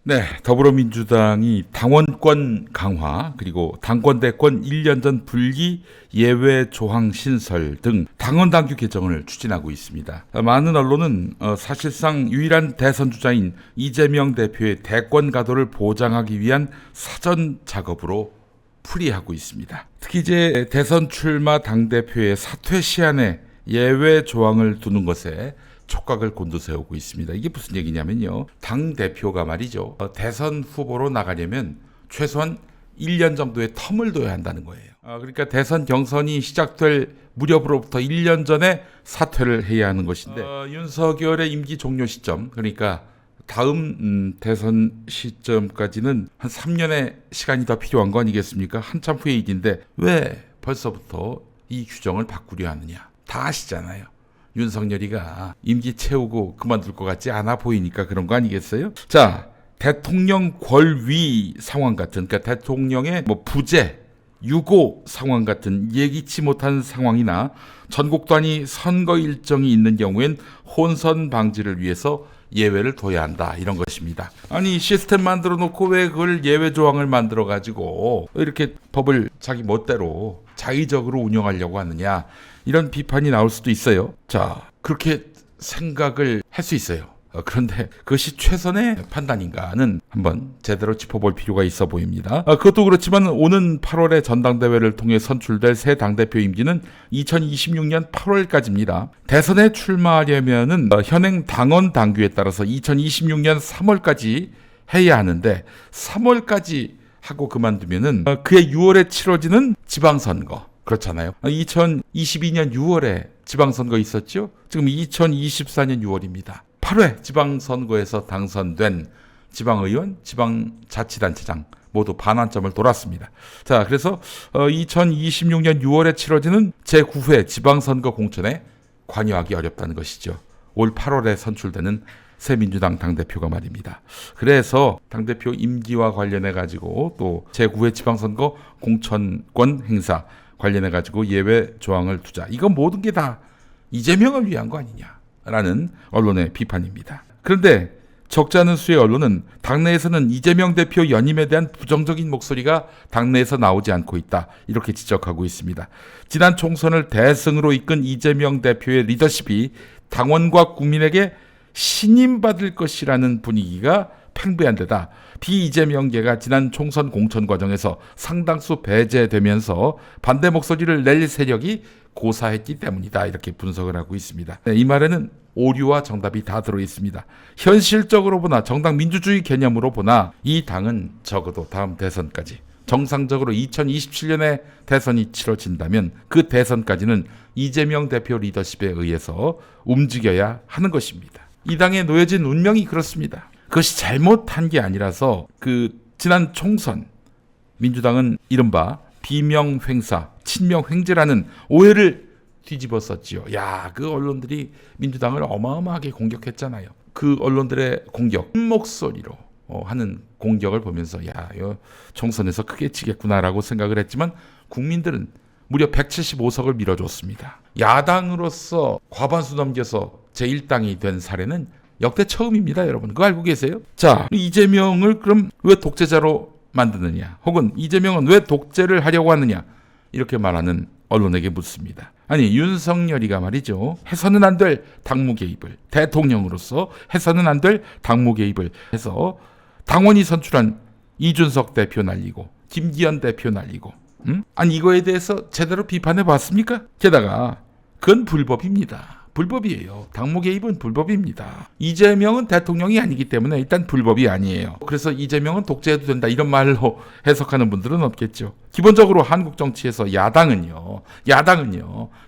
네, 더불어민주당이 당원권 강화 그리고 당권대권 1년 전 불기 예외 조항 신설 등 당원 당규 개정을 추진하고 있습니다. 많은 언론은 사실상 유일한 대선 주자인 이재명 대표의 대권 가도를 보장하기 위한 사전 작업으로 풀이하고 있습니다. 특히 이제 대선 출마 당대표의 사퇴 시한에 예외 조항을 두는 것에 촉각을 곤두세우고 있습니다. 이게 무슨 얘기냐면요. 당대표가 말이죠. 대선 후보로 나가려면 최소한 1년 정도의 텀을 둬야 한다는 거예요. 그러니까 대선 경선이 시작될 무렵으로부터 1년 전에 사퇴를 해야 하는 것인데 윤석열의 임기 종료 시점, 그러니까 다음 대선 시점까지는 한 3년의 시간이 더 필요한 거 아니겠습니까? 한참 후의 일인데 왜 벌써부터 이 규정을 바꾸려 하느냐. 다 아시잖아요. 윤석열이가 임기 채우고 그만둘 것 같지 않아 보이니까 그런 거 아니겠어요? 자, 대통령 권위 상황 같은, 그러니까 대통령의 부재, 유고 상황 같은 예기치 못한 상황이나 전국 단위 선거 일정이 있는 경우엔 혼선 방지를 위해서 예외를 둬야 한다, 이런 것입니다. 아니, 시스템 만들어 놓고 왜 그걸 예외 조항을 만들어 가지고 이렇게 법을 자기 멋대로 자의적으로 운영하려고 하느냐, 이런 비판이 나올 수도 있어요. 자, 그렇게 생각을 할 수 있어요. 그런데 그것이 최선의 판단인가는 한번 제대로 짚어볼 필요가 있어 보입니다. 그것도 그렇지만 오는 8월에 전당대회를 통해 선출될 새 당대표 임기는 2026년 8월까지입니다. 대선에 출마하려면은 현행 당원 당규에 따라서 2026년 3월까지 해야 하는데 3월까지 하고 그만두면은 그해 6월에 치러지는 지방선거, 그렇잖아요. 2022년 6월에 지방선거 있었죠? 지금 2024년 6월입니다. 8회 지방선거에서 당선된 지방의원, 지방자치단체장 모두 반환점을 돌았습니다. 자, 그래서 2026년 6월에 치러지는 제9회 지방선거 공천에 관여하기 어렵다는 것이죠. 올 8월에 선출되는 새민주당 당대표가 말입니다. 그래서 당대표 임기와 관련해 가지고 또 제9회 지방선거 공천권 행사 관련해 가지고 예외 조항을 두자. 이건 모든 게 다 이재명을 위한 거 아니냐라는 언론의 비판입니다. 그런데 적지 않은 수의 언론은 당내에서는 이재명 대표 연임에 대한 부정적인 목소리가 당내에서 나오지 않고 있다, 이렇게 지적하고 있습니다. 지난 총선을 대승으로 이끈 이재명 대표의 리더십이 당원과 국민에게 신임받을 것이라는 분위기가 팽배한 데다 비이재명계가 지난 총선 공천 과정에서 상당수 배제되면서 반대 목소리를 낼 세력이 고사했기 때문이다, 이렇게 분석을 하고 있습니다. 이 말에는 오류와 정답이 다 들어있습니다. 현실적으로 보나 정당 민주주의 개념으로 보나 이 당은 적어도 다음 대선까지, 정상적으로 2027년에 대선이 치러진다면 그 대선까지는 이재명 대표 리더십에 의해서 움직여야 하는 것입니다. 이 당에 놓여진 운명이 그렇습니다. 그것이 잘못한 게 아니라서 지난 총선 민주당은 이른바 비명횡사, 친명횡재라는 오해를 뒤집었었지요. 야, 그 언론들이 민주당을 어마어마하게 공격했잖아요. 그 언론들의 공격, 큰 목소리로 하는 공격을 보면서 야, 이거 총선에서 크게 치겠구나라고 생각을 했지만 국민들은 무려 175석을 밀어줬습니다. 야당으로서 과반수 넘겨서 제1당이 된 사례는 역대 처음입니다, 여러분. 그거 알고 계세요? 자, 이재명을 그럼 왜 독재자로 만드느냐, 혹은 이재명은 왜 독재를 하려고 하느냐, 이렇게 말하는 언론에게 묻습니다. 아니, 윤석열이가 말이죠, 해서는 안 될 당무 개입을, 대통령으로서 해서는 안 될 당무 개입을 해서 당원이 선출한 이준석 대표 날리고 김기현 대표 날리고, 아니, 이거에 대해서 제대로 비판해 봤습니까? 게다가 그건 불법입니다. 불법이에요. 당무 개입은 불법입니다. 이재명은 대통령이 아니기 때문에 일단 불법이 아니에요. 그래서 이재명은 독재해도 된다, 이런 말로 해석하는 분들은 없겠죠. 기본적으로 한국 정치에서 야당은요,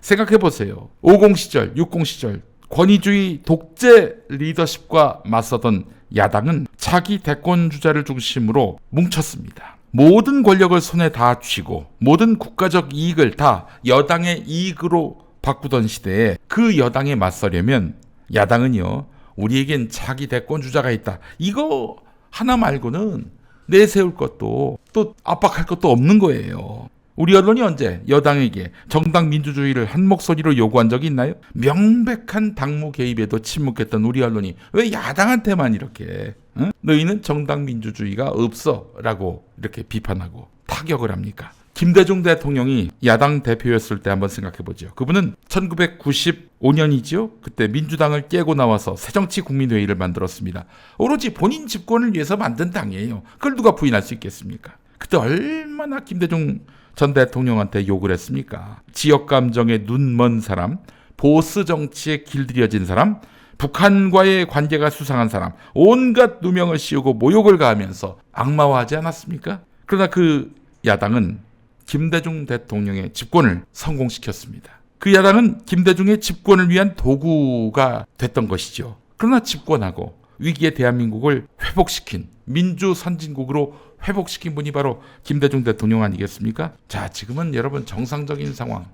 생각해보세요. 50 시절, 60 시절 권위주의 독재 리더십과 맞서던 야당은 차기 대권 주자를 중심으로 뭉쳤습니다. 모든 권력을 손에 다 쥐고 모든 국가적 이익을 다 여당의 이익으로 바꾸던 시대에 그 여당에 맞서려면 야당은요, 우리에겐 차기 대권 주자가 있다, 이거 하나 말고는 내세울 것도 또 압박할 것도 없는 거예요. 우리 언론이 언제 여당에게 정당 민주주의를 한 목소리로 요구한 적이 있나요? 명백한 당무 개입에도 침묵했던 우리 언론이 왜 야당한테만 이렇게 너희는 정당 민주주의가 없어 라고 이렇게 비판하고 타격을 합니까? 김대중 대통령이 야당 대표였을 때 한번 생각해보죠. 그분은 1995년이죠. 그때 민주당을 깨고 나와서 새정치국민회의를 만들었습니다. 오로지 본인 집권을 위해서 만든 당이에요. 그걸 누가 부인할 수 있겠습니까? 그때 얼마나 김대중 전 대통령한테 욕을 했습니까? 지역 감정에 눈먼 사람, 보스 정치에 길들여진 사람, 북한과의 관계가 수상한 사람, 온갖 누명을 씌우고 모욕을 가하면서 악마화하지 않았습니까? 그러나 그 야당은 김대중 대통령의 집권을 성공시켰습니다. 그 야당은 김대중의 집권을 위한 도구가 됐던 것이죠. 그러나 집권하고 위기의 대한민국을 회복시킨 민주 선진국으로 회복시킨 분이 바로 김대중 대통령 아니겠습니까? 자, 지금은 여러분 정상적인 상황,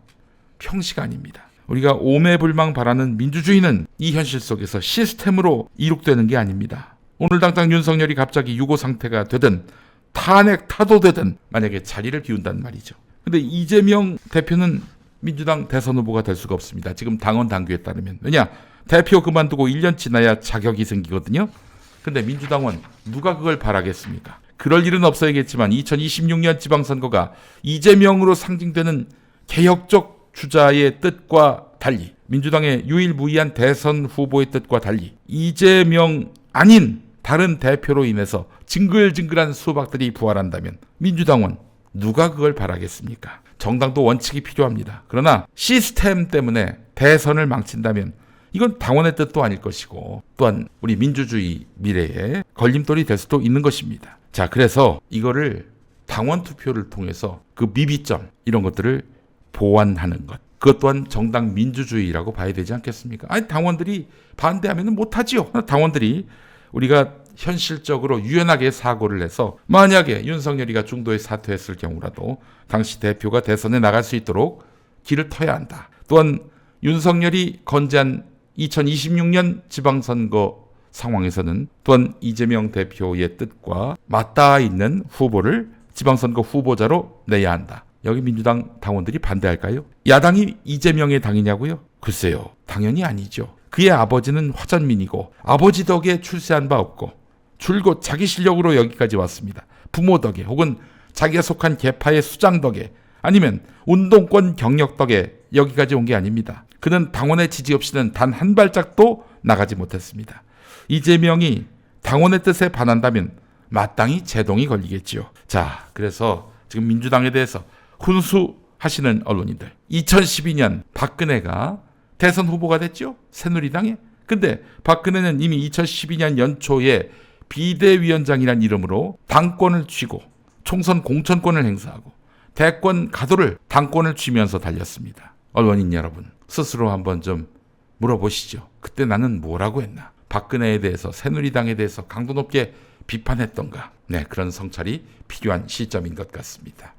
평시가 아닙니다. 우리가 오매불망 바라는 민주주의는 이 현실 속에서 시스템으로 이룩되는 게 아닙니다. 오늘 당장 윤석열이 갑자기 유고 상태가 되든 탄핵 타도되든 만약에 자리를 비운단 말이죠. 근데 이재명 대표는 민주당 대선 후보가 될 수가 없습니다. 지금 당원 당규에 따르면. 왜냐? 대표 그만두고 1년 지나야 자격이 생기거든요. 근데 민주당원 누가 그걸 바라겠습니까? 그럴 일은 없어야겠지만 2026년 지방선거가 이재명으로 상징되는 개혁적 주자의 뜻과 달리, 민주당의 유일무이한 대선 후보의 뜻과 달리 이재명 아닌 다른 대표로 인해서 징글징글한 수박들이 부활한다면 민주당원 누가 그걸 바라겠습니까? 정당도 원칙이 필요합니다. 그러나 시스템 때문에 대선을 망친다면 이건 당원의 뜻도 아닐 것이고 또한 우리 민주주의 미래에 걸림돌이 될 수도 있는 것입니다. 자, 그래서 이거를 당원 투표를 통해서 그 미비점 이런 것들을 보완하는 것, 그것 또한 정당 민주주의라고 봐야 되지 않겠습니까? 아니, 당원들이 반대하면 못하지요. 당원들이 우리가 현실적으로 유연하게 사고를 해서 만약에 윤석열이가 중도에 사퇴했을 경우라도 당시 대표가 대선에 나갈 수 있도록 길을 터야 한다. 또한 윤석열이 건재한 2026년 지방선거 상황에서는 또한 이재명 대표의 뜻과 맞닿아 있는 후보를 지방선거 후보자로 내야 한다. 여기 민주당 당원들이 반대할까요? 야당이 이재명의 당이냐고요? 글쎄요. 당연히 아니죠. 그의 아버지는 화전민이고 아버지 덕에 출세한 바 없고 줄곧 자기 실력으로 여기까지 왔습니다. 부모 덕에 혹은 자기가 속한 계파의 수장 덕에 아니면 운동권 경력 덕에 여기까지 온 게 아닙니다. 그는 당원의 지지 없이는 단 한 발짝도 나가지 못했습니다. 이재명이 당원의 뜻에 반한다면 마땅히 제동이 걸리겠지요. 자, 그래서 지금 민주당에 대해서 훈수하시는 언론인들, 2012년 박근혜가 대선 후보가 됐죠? 새누리당에. 근데 박근혜는 이미 2012년 연초에 비대위원장이란 이름으로 당권을 쥐고 총선 공천권을 행사하고 대권 가도를 당권을 쥐면서 달렸습니다. 언론인 여러분, 스스로 한번 좀 물어보시죠. 그때 나는 뭐라고 했나? 박근혜에 대해서, 새누리당에 대해서 강도 높게 비판했던가? 네, 그런 성찰이 필요한 시점인 것 같습니다.